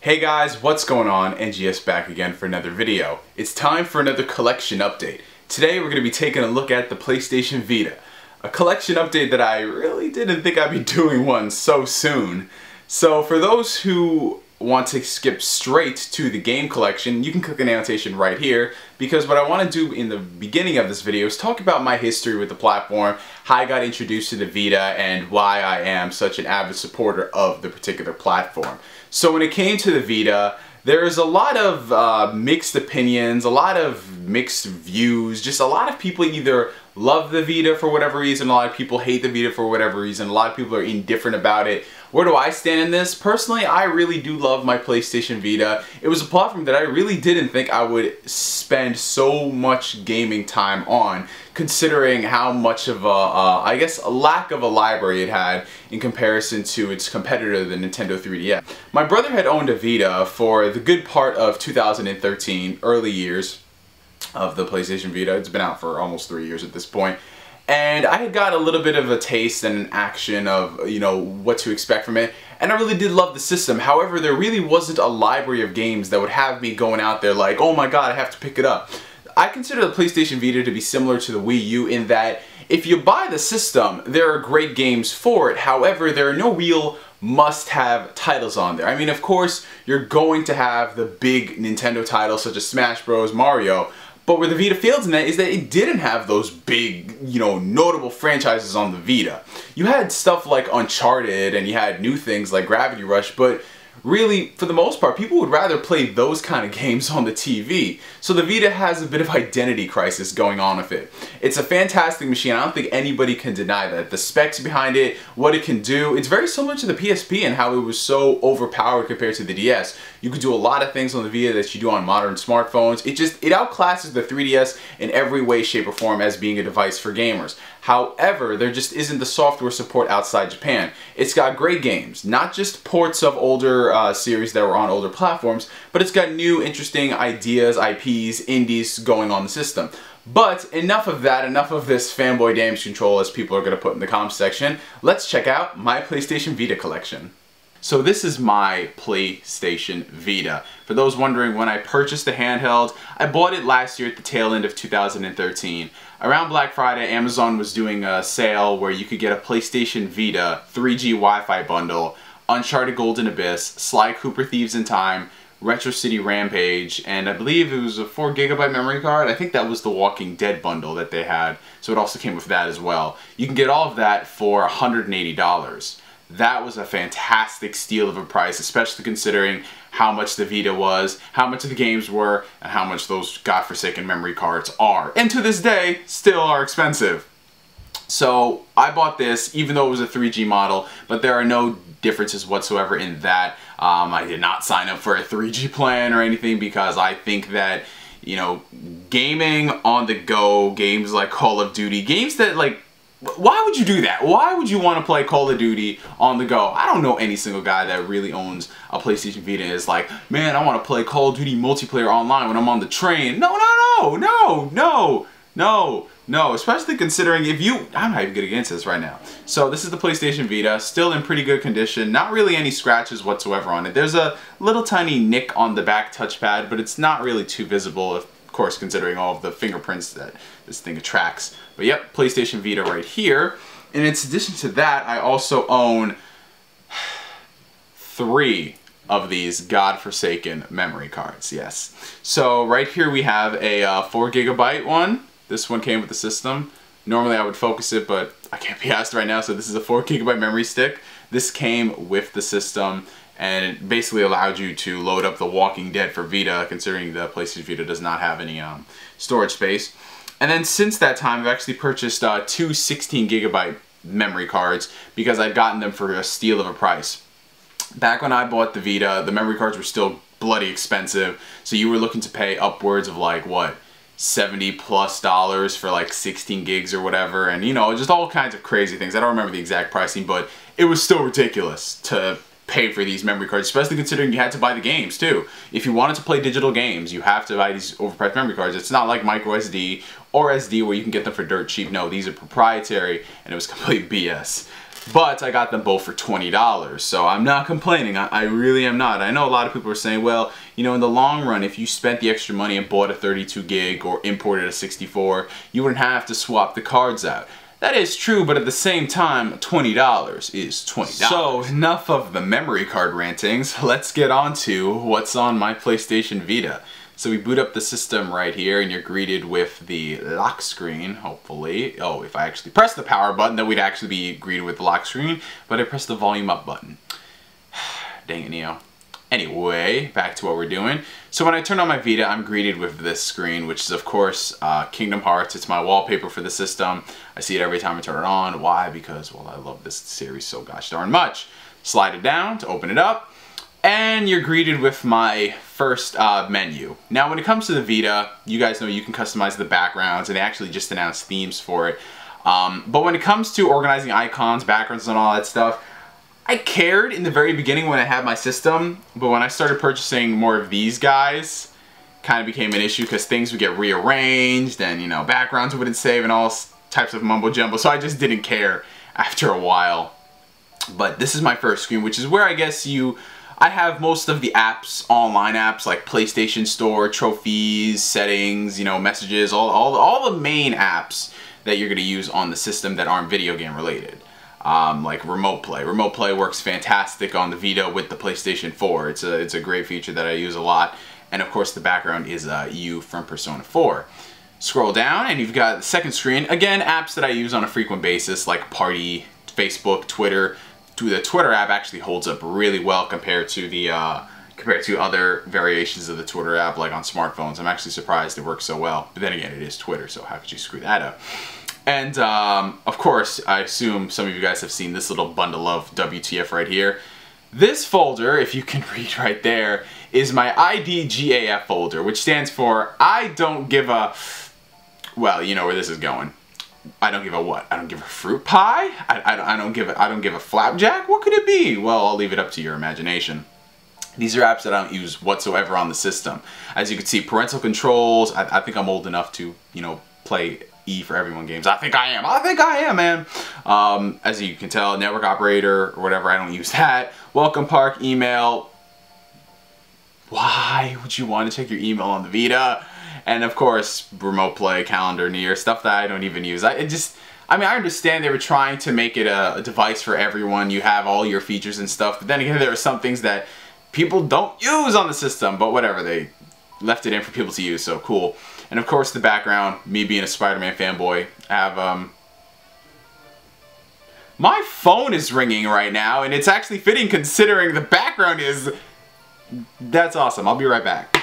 Hey guys, what's going on? NGS back again for another video. It's time for another collection update. Today we're going to be taking a look at the PlayStation Vita. A collection update that I really didn't think I'd be doing one so soon. So for those who want to skip straight to the game collection, you can click an annotation right here, because what I want to do in the beginning of this video is talk about my history with the platform, how I got introduced to the Vita, and why I am such an avid supporter of the particular platform. So when it came to the Vita, there's a lot of mixed opinions, a lot of mixed views, just a lot of people either love the Vita for whatever reason, a lot of people hate the Vita for whatever reason, a lot of people are indifferent about it. Where do I stand in this? Personally, I really do love my PlayStation Vita. It was a platform that I really didn't think I would spend so much gaming time on, considering how much of I guess, a lack of a library it had in comparison to its competitor, the Nintendo 3DS. My brother had owned a Vita for the good part of 2013, early years of the PlayStation Vita. It's been out for almost 3 years at this point. And I had got a little bit of a taste and an action of, you know, what to expect from it. And I really did love the system. However, there really wasn't a library of games that would have me going out there like, oh my god, I have to pick it up. I consider the PlayStation Vita to be similar to the Wii U in that if you buy the system, there are great games for it. However, there are no real must-have titles on there. I mean, of course, you're going to have the big Nintendo titles such as Smash Bros, Mario, but where the Vita failed in that is that it didn't have those big, you know, notable franchises on the Vita. You had stuff like Uncharted and you had new things like Gravity Rush, but really, for the most part, people would rather play those kind of games on the TV. So the Vita has a bit of identity crisis going on with it. It's a fantastic machine. I don't think anybody can deny that. The specs behind it, what it can do, it's very similar to the PSP and how it was so overpowered compared to the DS. You could do a lot of things on the Vita that you do on modern smartphones. It outclasses the 3DS in every way, shape, or form as being a device for gamers. However, there just isn't the software support outside Japan. It's got great games, not just ports of older series that were on older platforms, but it's got new, interesting ideas, IPs, indies going on the system. But enough of that, enough of this fanboy damage control as people are going to put in the comments section. Let's check out my PlayStation Vita collection. So this is my PlayStation Vita. For those wondering when I purchased the handheld, I bought it last year at the tail end of 2013. Around Black Friday, Amazon was doing a sale where you could get a PlayStation Vita 3G Wi-Fi bundle, Uncharted Golden Abyss, Sly Cooper Thieves in Time, Retro City Rampage, and I believe it was a 4GB memory card. I think that was the Walking Dead bundle that they had, so it also came with that as well. You can get all of that for $180. That was a fantastic steal of a price, especially considering how much the Vita was, how much the games were, and how much those godforsaken memory cards are. And to this day, still are expensive. So I bought this, even though it was a 3G model, but there are no differences whatsoever in that. I did not sign up for a 3G plan or anything because I think that, you know, gaming on the go, games like Call of Duty, games that like, why would you do that? Why would you want to play Call of Duty on the go? I don't know any single guy that really owns a PlayStation Vita and is like, man, I want to play Call of Duty multiplayer online when I'm on the train. No, no, no, no, no, no, no. Especially considering I'm not even going to get into this right now. So this is the PlayStation Vita, still in pretty good condition. Not really any scratches whatsoever on it. There's a little tiny nick on the back touchpad, but it's not really too visible, of course, considering all of the fingerprints that this thing attracts. But yep, PlayStation Vita right here. And in addition to that, I also own 3 of these godforsaken memory cards, yes. So right here we have a 4GB one. This one came with the system. Normally I would focus it, but I can't be asked right now, so this is a 4GB memory stick. This came with the system, and it basically allowed you to load up The Walking Dead for Vita, considering the PlayStation Vita does not have any storage space. And then since that time, I've actually purchased 2 16GB memory cards because I'd gotten them for a steal of a price. Back when I bought the Vita, the memory cards were still bloody expensive, so you were looking to pay upwards of like, what, $70+ for like 16 gigs or whatever, and you know, just all kinds of crazy things. I don't remember the exact pricing, but it was still ridiculous to pay for these memory cards, especially considering you had to buy the games too. If you wanted to play digital games, you have to buy these overpriced memory cards. It's not like micro SD or SD where you can get them for dirt cheap. No, these are proprietary, and it was complete BS. But I got them both for $20, so I'm not complaining. I really am not. I know a lot of people are saying, well, you know, in the long run, if you spent the extra money and bought a 32 gig or imported a 64, you wouldn't have to swap the cards out. That is true, but at the same time, $20 is $20. So, enough of the memory card rantings. Let's get on to what's on my PlayStation Vita. So we boot up the system right here, and you're greeted with the lock screen, hopefully. Oh, if I actually press the power button, then we'd actually be greeted with the lock screen, but I pressed the volume up button. Dang it, Neo. Anyway, back to what we're doing. So when I turn on my Vita, I'm greeted with this screen, which is, of course, Kingdom Hearts. It's my wallpaper for the system. I see it every time I turn it on. Why? Because, well, I love this series so gosh darn much. Slide it down to open it up. And you're greeted with my first menu. Now when it comes to the Vita, you guys know you can customize the backgrounds, and they actually just announced themes for it. But when it comes to organizing icons, backgrounds, and all that stuff, I cared in the very beginning when I had my system, but when I started purchasing more of these guys, kind of became an issue because things would get rearranged and, you know, backgrounds wouldn't save and all types of mumbo jumbo, so I just didn't care after a while. But this is my first screen, which is where I guess I have most of the apps, online apps like PlayStation Store, trophies, settings, you know, messages, all the main apps that you're going to use on the system that aren't video game related. Like Remote Play. Remote Play works fantastic on the Vita with the PlayStation 4. It's a great feature that I use a lot. And of course the background is you from Persona 4. Scroll down and you've got the second screen. Again, apps that I use on a frequent basis like Party, Facebook, Twitter. The Twitter app actually holds up really well compared to other variations of the Twitter app, like on smartphones. I'm actually surprised it works so well. But then again, it is Twitter, so how could you screw that up? And of course, I assume some of you guys have seen this little bundle of WTF right here. This folder, if you can read right there, is my IDGAF folder, which stands for I don't give a... Well, you know where this is going. I don't give a what? I don't give a fruit pie? I don't give a flapjack? What could it be? Well, I'll leave it up to your imagination. These are apps that I don't use whatsoever on the system. As you can see, parental controls. I think I'm old enough to, you know, play E for Everyone games. I think I am. I think I am, man. As you can tell, network operator or whatever, I don't use that. Welcome Park, email. Why would you want to check your email on the Vita? And of course, Remote Play, calendar, near, stuff that I don't even use. I mean, I understand they were trying to make it a device for everyone. You have all your features and stuff, but then again, there are some things that people don't use on the system, but whatever, they left it in for people to use, so cool. And of course, the background, me being a Spider-Man fanboy, I have, my phone is ringing right now, and it's actually fitting considering the background is... That's awesome. I'll be right back.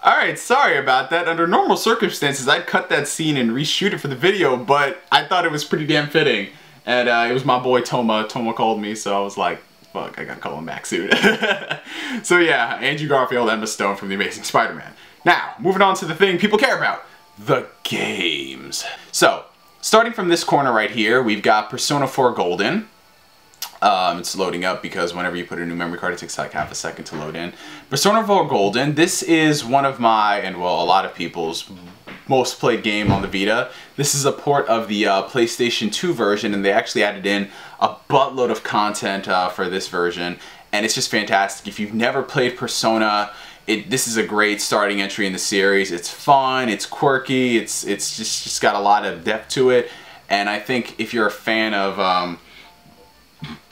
Alright, sorry about that. Under normal circumstances, I'd cut that scene and reshoot it for the video, but I thought it was pretty damn fitting. And it was my boy Toma. Toma called me, so I was like, fuck, I gotta call him back soon. So yeah, Andrew Garfield, Emma Stone from The Amazing Spider-Man. Now, moving on to the thing people care about. The games. So, starting from this corner right here, we've got Persona 4 Golden. It's loading up because whenever you put a new memory card, it takes like half a second to load in. Persona 4 Golden, this is one of my, and well, a lot of people's most played game on the Vita. This is a port of the PlayStation 2 version, and they actually added in a buttload of content for this version, and it's just fantastic. If you've never played Persona, this is a great starting entry in the series. It's fun, it's quirky, it's just got a lot of depth to it, and I think if you're a fan of...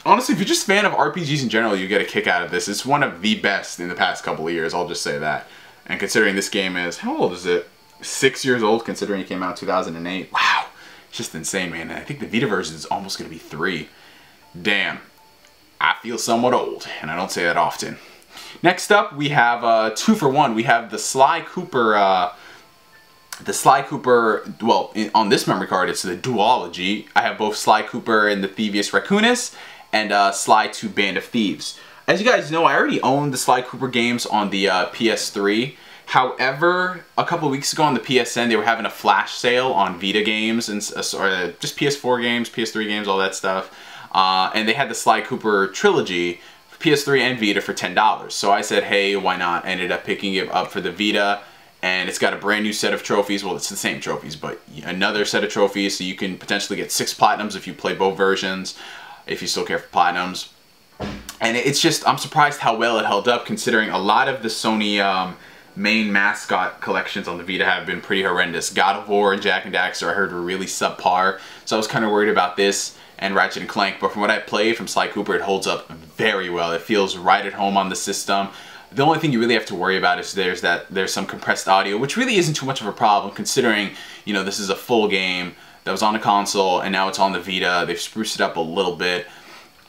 honestly, if you're just a fan of RPGs in general, you get a kick out of this. It's one of the best in the past couple of years, I'll just say that. And considering this game is, how old is it? 6 years old, considering it came out in 2008. Wow, it's just insane, man. And I think the Vita version is almost going to be 3. Damn, I feel somewhat old, and I don't say that often. Next up, we have 2 for 1. We have the Sly Cooper, well, on this memory card, it's the duology. I have both Sly Cooper and the Thievius Raccoonus, and Sly 2 Band of Thieves. As you guys know, I already owned the Sly Cooper games on the PS3. However, a couple of weeks ago on the PSN, they were having a flash sale on Vita games, and just PS4 games, PS3 games, all that stuff. And they had the Sly Cooper trilogy for PS3 and Vita for $10. So I said, hey, why not? I ended up picking it up for the Vita. and it's got a brand new set of trophies. Well, it's the same trophies, but another set of trophies, so you can potentially get 6 platinums if you play both versions, if you still care for platinums. And it's just, I'm surprised how well it held up, considering a lot of the Sony main mascot collections on the Vita have been pretty horrendous. God of War and Jak and Daxter I heard were really subpar, so I was kind of worried about this and Ratchet and Clank, but from what I played from Sly Cooper, it holds up very well. It feels right at home on the system. The only thing you really have to worry about is there's some compressed audio, which really isn't too much of a problem, considering, you know, this is a full game that was on a console and now it's on the Vita. They've spruced it up a little bit.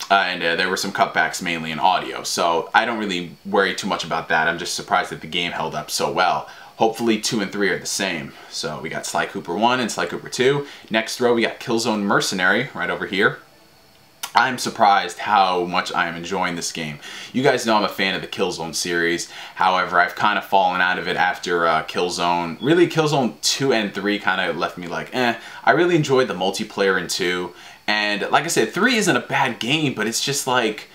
And there were some cutbacks mainly in audio, so I don't really worry too much about that. I'm just surprised that the game held up so well. Hopefully 2 and 3 are the same. So we got Sly Cooper 1 and Sly Cooper 2. Next row we got Killzone Mercenary right over here. I'm surprised how much I am enjoying this game. You guys know I'm a fan of the Killzone series. However, I've kind of fallen out of it after Killzone. Really, Killzone 2 and 3 kind of left me like, eh. I really enjoyed the multiplayer in 2. And like I said, 3 isn't a bad game, but it's just like,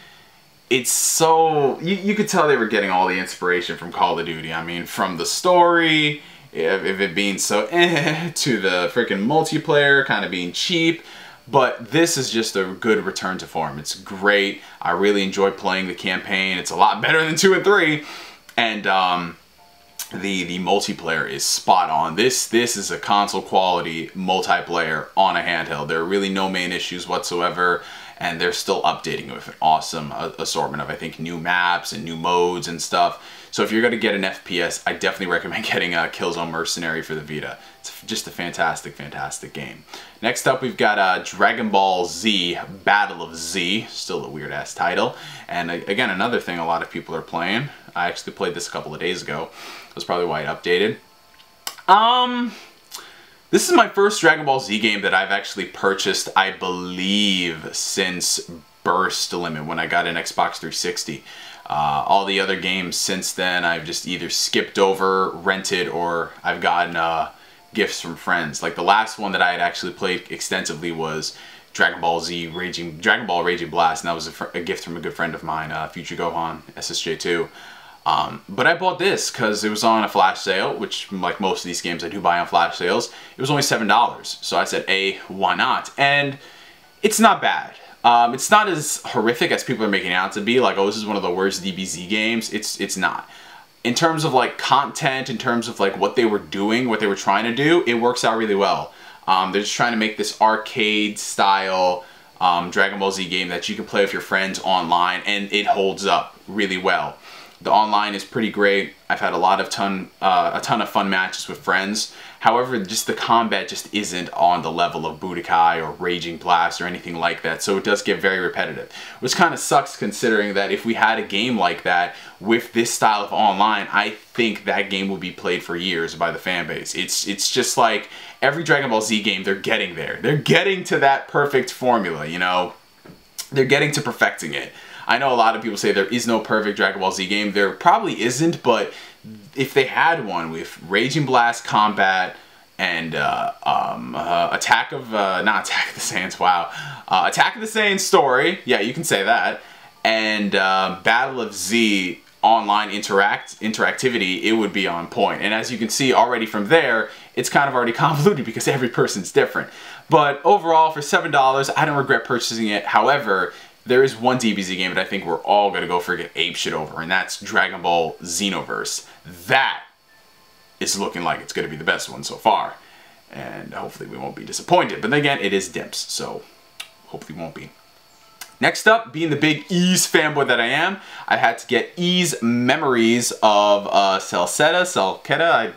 it's so, you could tell they were getting all the inspiration from Call of Duty. I mean, from the story, if it being so to the freaking multiplayer kind of being cheap. But this is just a good return to form. It's great. I really enjoy playing the campaign. It's a lot better than 2 and 3. And the multiplayer is spot on. This is a console quality multiplayer on a handheld. There are really no main issues whatsoever, and they're still updating it with an awesome assortment of, I think, new maps and new modes and stuff. So if you're going to get an FPS, I definitely recommend getting a Killzone Mercenary for the Vita. It's just a fantastic, fantastic game. Next up, we've got Dragon Ball Z Battle of Z. Still a weird-ass title. And again, another thing a lot of people are playing. I actually played this a couple of days ago. That's probably why it updated. This is my first Dragon Ball Z game that I've actually purchased, I believe, since Burst Limit, when I got an Xbox 360. All the other games since then, I've just either skipped over, rented, or I've gotten gifts from friends. Like the last one that I had actually played extensively was Dragon Ball Raging Blast, and that was a gift from a good friend of mine, Future Gohan, SSJ2. But I bought this because it was on a flash sale, which, like most of these games I do buy on flash sales, it was only $7. So I said, why not? And it's not bad. It's not as horrific as people are making it out to be, like, oh, this is one of the worst DBZ games. It's not. In terms of, like, content, in terms of, like, what they were doing, what they were trying to do, it works out really well. They're just trying to make this arcade-style Dragon Ball Z game that you can play with your friends online, and it holds up really well. The online is pretty great. I've had a ton of fun matches with friends. However, just the combat just isn't on the level of Budokai or Raging Blast or anything like that, so it does get very repetitive. Which kind of sucks, considering that if we had a game like that with this style of online, I think that game will be played for years by the fan base. It's just like every Dragon Ball Z game, they're getting there. They're getting to that perfect formula, you know? They're getting to perfecting it. I know a lot of people say there is no perfect Dragon Ball Z game. There probably isn't, but if they had one with Raging Blast combat and Attack of the Saiyans, wow. Attack of the Saiyans story, yeah, you can say that, and Battle of Z online interactivity, it would be on point. And as you can see already from there, it's kind of already convoluted because every person's different. But overall, for $7, I don't regret purchasing it. However, there is one DBZ game that I think we're all going to go friggin' apeshit over, and that's Dragon Ball Xenoverse. That is looking like it's going to be the best one so far, and hopefully we won't be disappointed. But then again, it is Dimps, so hopefully we won't be. Next up, being the big Ys fanboy that I am, I had to get Ys Memories of Celketa,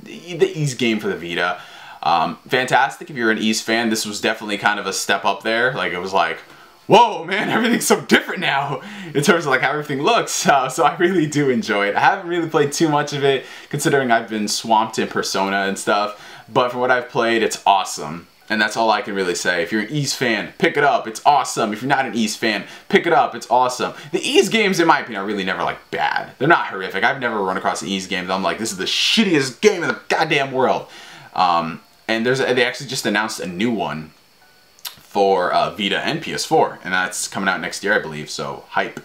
the Ys game for the Vita. Fantastic if you're an Ys fan. This was definitely kind of a step up there. Like, it was like, whoa, man, everything's so different now in terms of like how everything looks. So I really do enjoy it. I haven't really played too much of it, considering I've been swamped in Persona and stuff. But from what I've played, it's awesome. And that's all I can really say. If you're an Ys fan, pick it up. It's awesome. If you're not an Ys fan, pick it up. It's awesome. The Ys games, in my opinion, are really never like bad. They're not horrific. I've never run across an Ys game that I'm like, this is the shittiest game in the goddamn world. And they actually just announced a new one for Vita and PS4, and that's coming out next year, I believe, so hype.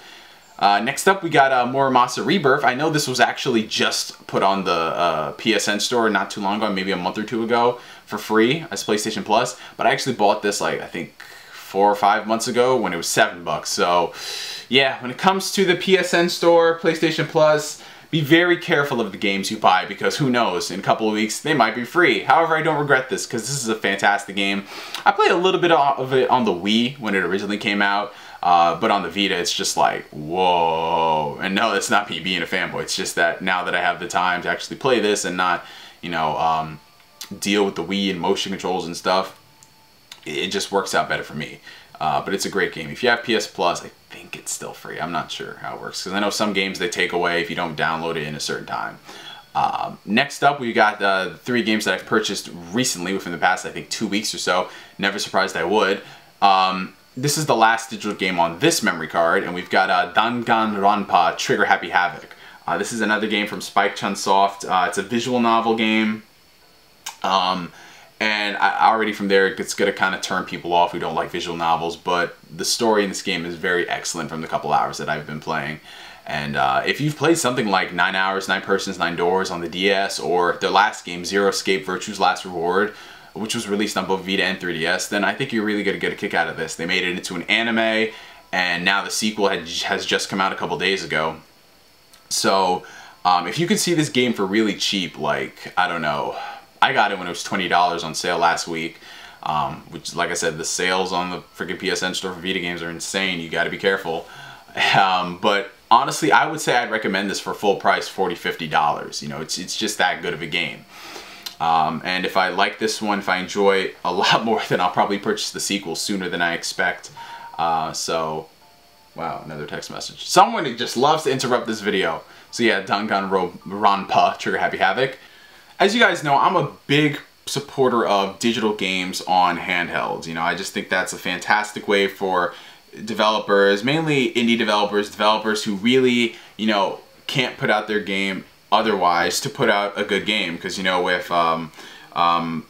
Next up, we got Muramasa Rebirth. I know this was actually just put on the PSN store not too long ago, maybe a month or two ago, for free as PlayStation Plus. But I actually bought this, like, I think 4 or 5 months ago when it was $7. So, yeah, when it comes to the PSN store, PlayStation Plus, be very careful of the games you buy, because who knows, in a couple of weeks they might be free. However, I don't regret this because this is a fantastic game. I played a little bit of it on the Wii when it originally came out, but on the Vita it's just like, whoa. And no, it's not me being a fanboy, it's just that now that I have the time to actually play this and not, you know, deal with the Wii and motion controls and stuff, it just works out better for me. But it's a great game. If you have PS Plus, I think it's still free. I'm not sure how it works, because I know some games they take away if you don't download it in a certain time. Next up, we got 3 games that I've purchased recently within the past, I think, 2 weeks or so. Never surprised I would. This is the last digital game on this memory card, and we've got Danganronpa Trigger Happy Havoc. This is another game from Spike Chunsoft. It's a visual novel game. And already from there, it's going to kind of turn people off who don't like visual novels, but the story in this game is very excellent from the couple hours that I've been playing. And if you've played something like 9 Hours, 9 Persons, 9 Doors on the DS, or the last game, Zero Escape, Virtue's Last Reward, which was released on both Vita and 3DS, then I think you're really going to get a kick out of this. They made it into an anime, and now the sequel has just come out a couple days ago. So if you could see this game for really cheap, like, I don't know, I got it when it was $20 on sale last week, which, like I said, the sales on the freaking PSN store for Vita games are insane. You got to be careful. But honestly, I would say I'd recommend this for full price, $40, $50. You know, it's just that good of a game. And if I like this one, if I enjoy it a lot more, then I'll probably purchase the sequel sooner than I expect. So, wow, another text message. Someone just loves to interrupt this video. So yeah, Danganronpa Trigger Happy Havoc. As you guys know, I'm a big supporter of digital games on handhelds. You know, I just think that's a fantastic way for developers, mainly indie developers, developers who really, you know, can't put out their game otherwise, to put out a good game. Because, you know, with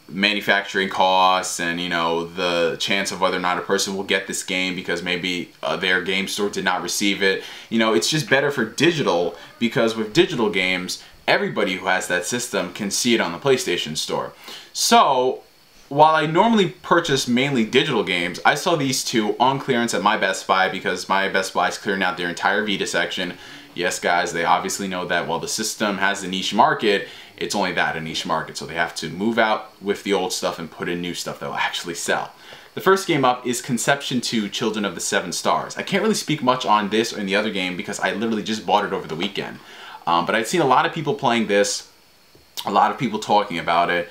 manufacturing costs and, you know, the chance of whether or not a person will get this game because maybe their game store did not receive it, you know, it's just better for digital, because with digital games, everybody who has that system can see it on the PlayStation Store. So, while I normally purchase mainly digital games, I saw these two on clearance at my Best Buy, because my Best Buy is clearing out their entire Vita section. Yes, guys, they obviously know that while the system has a niche market, it's only that, a niche market. So they have to move out with the old stuff and put in new stuff that will actually sell. The first game up is Conception 2 Children of the Seven Stars. I can't really speak much on this or in the other game because I literally just bought it over the weekend. But I'd seen a lot of people playing this, a lot of people talking about it,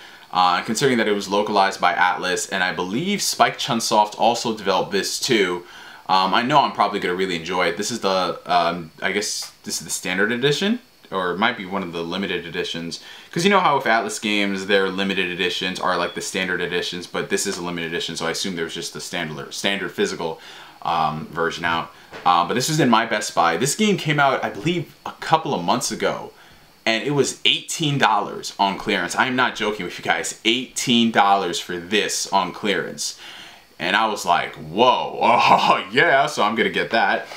considering that it was localized by Atlas, and I believe Spike Chunsoft also developed this too. I know I'm probably going to really enjoy it. This is the, I guess this is the standard edition, or it might be one of the limited editions. Because you know how with Atlas games, their limited editions are like the standard editions, but this is a limited edition, so I assume there's just the standard physical version out. But this was in my Best Buy. This game came out, I believe, a couple of months ago, and it was $18 on clearance. I'm not joking with you guys. $18 for this on clearance. And I was like, whoa, oh yeah, so I'm gonna get that.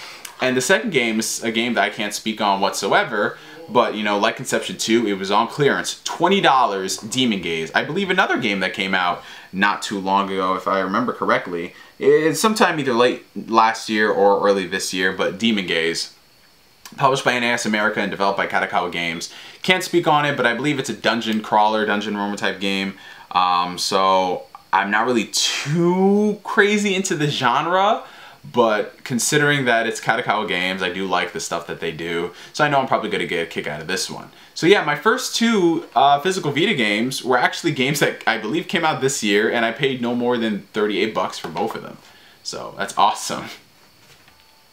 And the second game is a game that I can't speak on whatsoever, but you know, like Conception 2, it was on clearance, $20, Demon Gaze. I believe another game that came out not too long ago, if I remember correctly. It's sometime either late last year or early this year, but Demon Gaze. Published by NAS America and developed by Katakawa Games. Can't speak on it, but I believe it's a dungeon crawler, dungeon roamer type game. So I'm not really too crazy into the genre, but considering that it's Katakawa Games, I do like the stuff that they do. So I know I'm probably going to get a kick out of this one. So yeah, my first two physical Vita games were actually games that I believe came out this year, and I paid no more than 38 bucks for both of them. So that's awesome.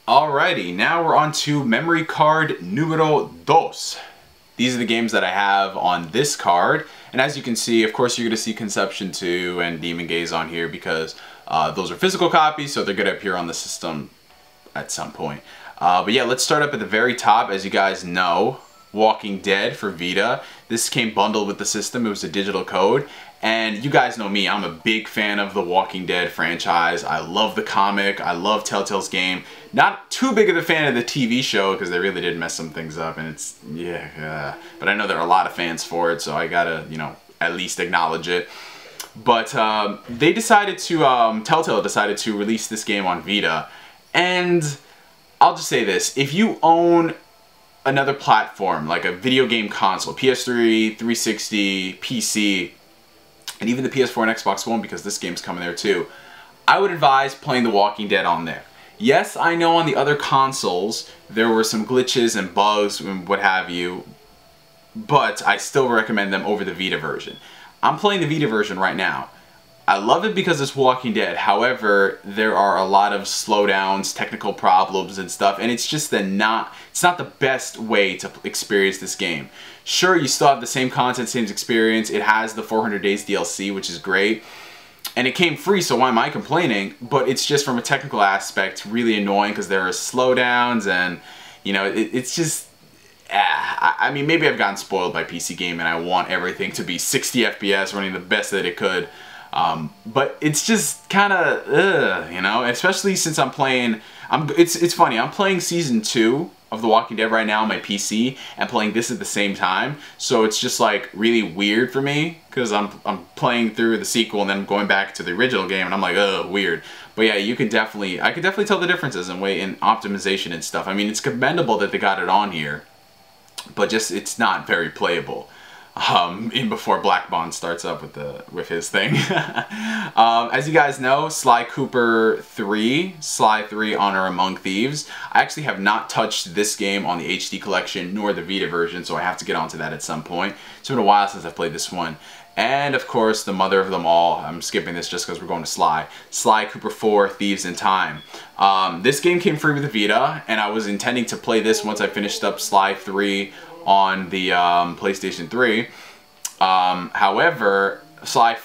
Alrighty, now we're on to memory card numero dos. These are the games that I have on this card, and as you can see, of course, you're going to see Conception 2 and Demon Gaze on here because those are physical copies, so they're going to appear on the system at some point. But yeah, let's start up at the very top. As you guys know, Walking Dead for Vita. This came bundled with the system. It was a digital code, And you guys know me, I'm a big fan of the Walking Dead franchise. I love the comic, I love Telltale's game. Not too big of a fan of the TV show because they really did mess some things up, and it's, yeah. But I know there are a lot of fans for it, so I gotta, you know, at least acknowledge it. But they decided to, Telltale decided to release this game on Vita. And I'll just say this, if you own another platform, like a video game console, PS3, 360, PC, and even the PS4 and Xbox One, because this game's coming there too, I would advise playing The Walking Dead on there. Yes, I know on the other consoles there were some glitches and bugs and what have you, but I still recommend them over the Vita version. I'm playing the Vita version right now. I love it because it's Walking Dead. However, there are a lot of slowdowns, technical problems and stuff, and it's just it's not the best way to experience this game. Sure, you still have the same content, same experience. It has the 400 Days DLC, which is great. And it came free, so why am I complaining? But it's just, from a technical aspect, really annoying because there are slowdowns, and, you know, it's just... I mean, maybe I've gotten spoiled by PC game and I want everything to be 60 FPS running the best that it could. But it's just kind of, you know, especially since I'm playing, it's funny, I'm playing Season 2 of The Walking Dead right now on my PC and playing this at the same time, so it's just like really weird for me because I'm playing through the sequel and then going back to the original game and I'm like, ugh, weird. But yeah, I could definitely tell the differences in optimization and stuff. I mean, it's commendable that they got it on here, but just it's not very playable. Even before Black Bond starts up with his thing. As you guys know, Sly 3, Honor Among Thieves. I actually have not touched this game on the HD collection nor the Vita version, so I have to get onto that at some point. It's been a while since I've played this one. And of course, the mother of them all, I'm skipping this just because we're going to Sly 4, Thieves in Time. This game came free with the Vita, and I was intending to play this once I finished up Sly 3 on the PlayStation 3. However, Sly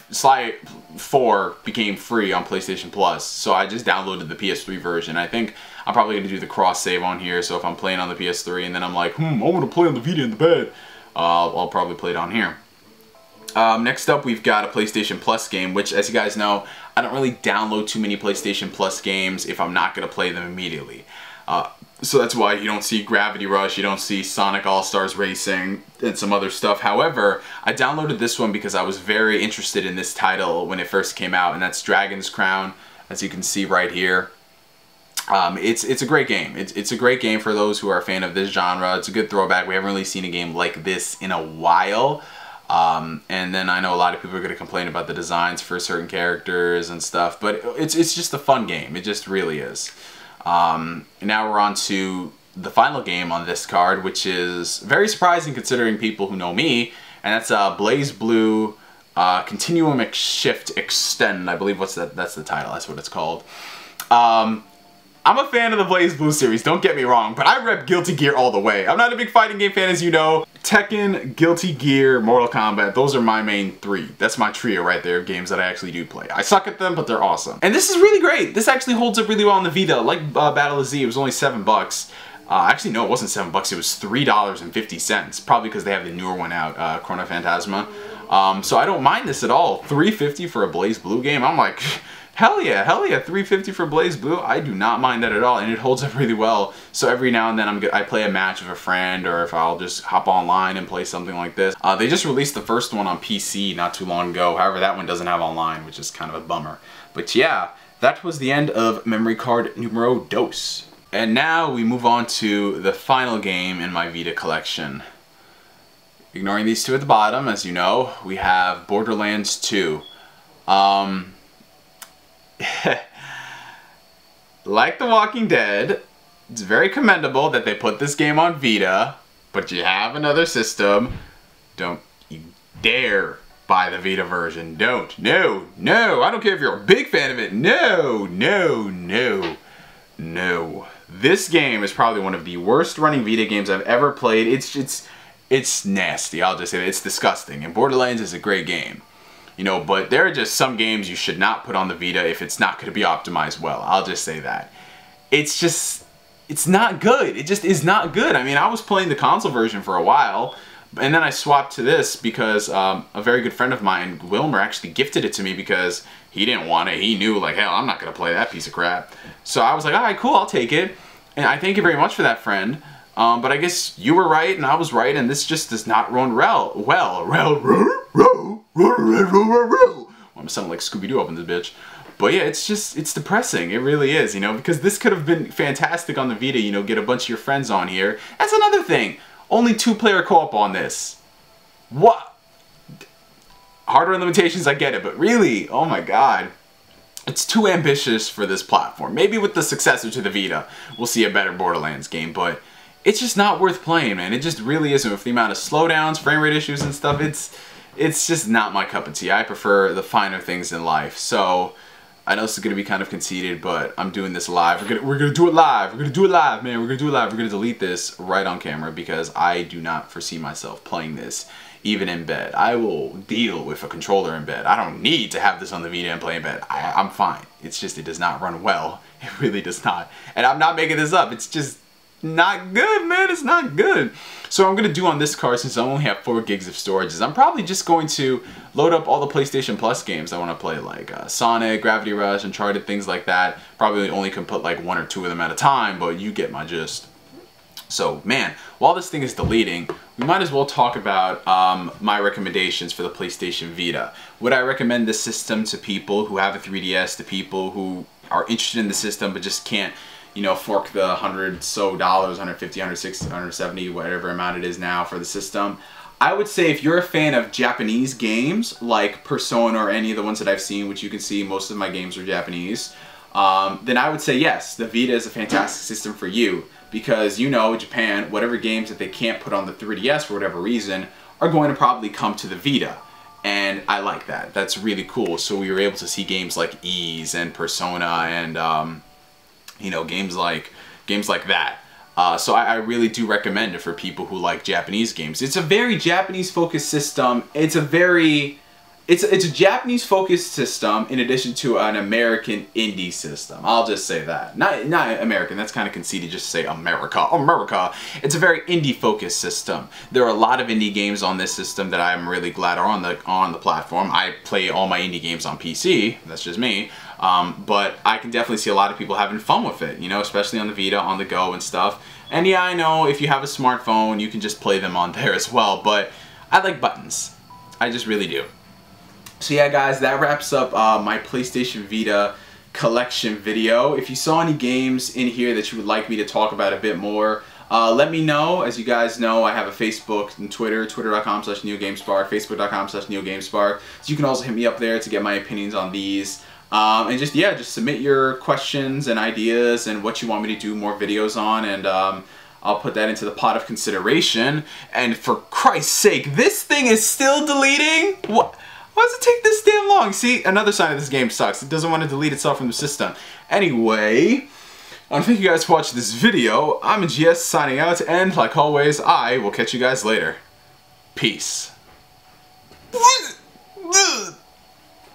4 became free on PlayStation Plus, so I just downloaded the PS3 version. I think I'm probably going to do the cross save on here, so if I'm playing on the PS3 and then I'm like, I want to play on the Vita in the bed, I'll probably play it on here. Next up, we've got a PlayStation Plus game, which, as you guys know, I don't really download too many PlayStation Plus games if I'm not going to play them immediately. So that's why you don't see Gravity Rush, you don't see Sonic All-Stars Racing, and some other stuff. However, I downloaded this one because I was very interested in this title when it first came out, and that's Dragon's Crown, as you can see right here. It's a great game. It's a great game for those who are a fan of this genre. It's a good throwback. We haven't really seen a game like this in a while. And then I know a lot of people are going to complain about the designs for certain characters and stuff, but it's just a fun game. It just really is. Now we're on to the final game on this card, which is very surprising considering people who know me, and that's BlazBlue Continuum Shift Extend. I believe that's the title. That's what it's called. I'm a fan of the BlazBlue series, don't get me wrong, but I rep Guilty Gear all the way. I'm not a big fighting game fan, as you know. Tekken, Guilty Gear, Mortal Kombat, those are my main three. That's my trio right there of games that I actually do play. I suck at them, but they're awesome. And this is really great. This actually holds up really well on the Vita. Like Battle of Z, it was only $7. Actually, no, it wasn't $7. It was $3.50. Probably because they have the newer one out, Chrono Phantasma. So I don't mind this at all. $3.50 for a BlazBlue game. I'm like, hell yeah, $3.50 for BlazBlue. I do not mind that at all, and it holds up really well. So every now and then I play a match with a friend, or if I'll just hop online and play something like this. They just released the first one on PC not too long ago. However, that one doesn't have online, which is kind of a bummer. But yeah, that was the end of memory card numero dos. And now we move on to the final game in my Vita collection. Ignoring these two at the bottom, as you know, we have Borderlands 2. Like The Walking Dead, it's very commendable that they put this game on Vita, but you have another system. Don't you dare buy the Vita version. Don't. No, no. I don't care if you're a big fan of it. No, no, no, no. This game is probably one of the worst running Vita games I've ever played. It's nasty. I'll just say that. It's disgusting. And Borderlands is a great game. You know, but there are just some games you should not put on the Vita if it's not going to be optimized well. I'll just say that. It's not good. It just is not good. I mean, I was playing the console version for a while, And then I swapped to this because a very good friend of mine, Wilmer, actually gifted it to me because he didn't want it. He knew, like, hell, I'm not going to play that piece of crap. So I was like, all right, cool, I'll take it. And I thank you very much for that, friend. But I guess you were right and I was right, and this just does not run well. I'm sounding like Scooby-Doo up in this bitch. But yeah, it's depressing. It really is, you know, because this could have been fantastic on the Vita, you know, get a bunch of your friends on here. That's another thing. Only 2-player co-op on this. What? Hardware limitations, I get it, but really, oh my god. It's too ambitious for this platform. Maybe with the successor to the Vita, we'll see a better Borderlands game, but it's just not worth playing, man. It just really isn't. With the amount of slowdowns, frame rate issues and stuff, it's just not my cup of tea. I prefer the finer things in life. So I know this is gonna be kind of conceited, but I'm doing this live. We're gonna do it live. We're gonna do it live, man. We're gonna do it live. We're gonna delete this right on camera because I do not foresee myself playing this even in bed. I will deal with a controller in bed. I don't need to have this on the Vita and play in bed. I'm fine. It's just it does not run well. It really does not. And I'm not making this up. It's just not good, man. It's not good. So what I'm going to do on this card, since I only have 4 gigs of storage, is I'm probably just going to load up all the PlayStation Plus games I want to play, like Sonic, Gravity Rush, Uncharted, things like that. Probably only can put like 1 or 2 of them at a time, but you get my gist. So, man, while this thing is deleting, we might as well talk about my recommendations for the PlayStation Vita. Would I recommend this system to people who have a 3DS, to people who are interested in the system but just can't, you know, fork the $100 so, $150, $160, $170, whatever amount it is now for the system? I would say if you're a fan of Japanese games, like Persona or any of the ones that I've seen, which you can see most of my games are Japanese, then I would say yes, the Vita is a fantastic system for you. Because, you know, Japan, whatever games that they can't put on the 3DS for whatever reason, are going to probably come to the Vita. And I like that. That's really cool. So we were able to see games like Ys and Persona and, you know, games like that. So I really do recommend it for people who like Japanese games. It's a very Japanese-focused system. It's a Japanese-focused system in addition to an American indie system. I'll just say that. Not American, that's kind of conceited just to say America. America. It's a very indie-focused system. There are a lot of indie games on this system that I'm really glad are on the platform. I play all my indie games on PC, that's just me. But I can definitely see a lot of people having fun with it, you know, especially on the Vita, on the go and stuff. And yeah, I know if you have a smartphone, you can just play them on there as well, but I like buttons. I just really do. So yeah, guys, that wraps up my PlayStation Vita collection video. If you saw any games in here that you would like me to talk about a bit more, let me know. As you guys know, I have a Facebook and Twitter, twitter.com/NeoGameSpark, facebook.com/NeoGameSpark. So you can also hit me up there to get my opinions on these. And just, yeah, just submit your questions and ideas and what you want me to do more videos on, and I'll put that into the pot of consideration. And for Christ's sake, this thing is still deleting? What? Why does it take this damn long? See, another sign of this game sucks. It doesn't want to delete itself from the system. Anyway, thank you guys for watching this video. I'm GS signing out, and like always, I will catch you guys later. Peace.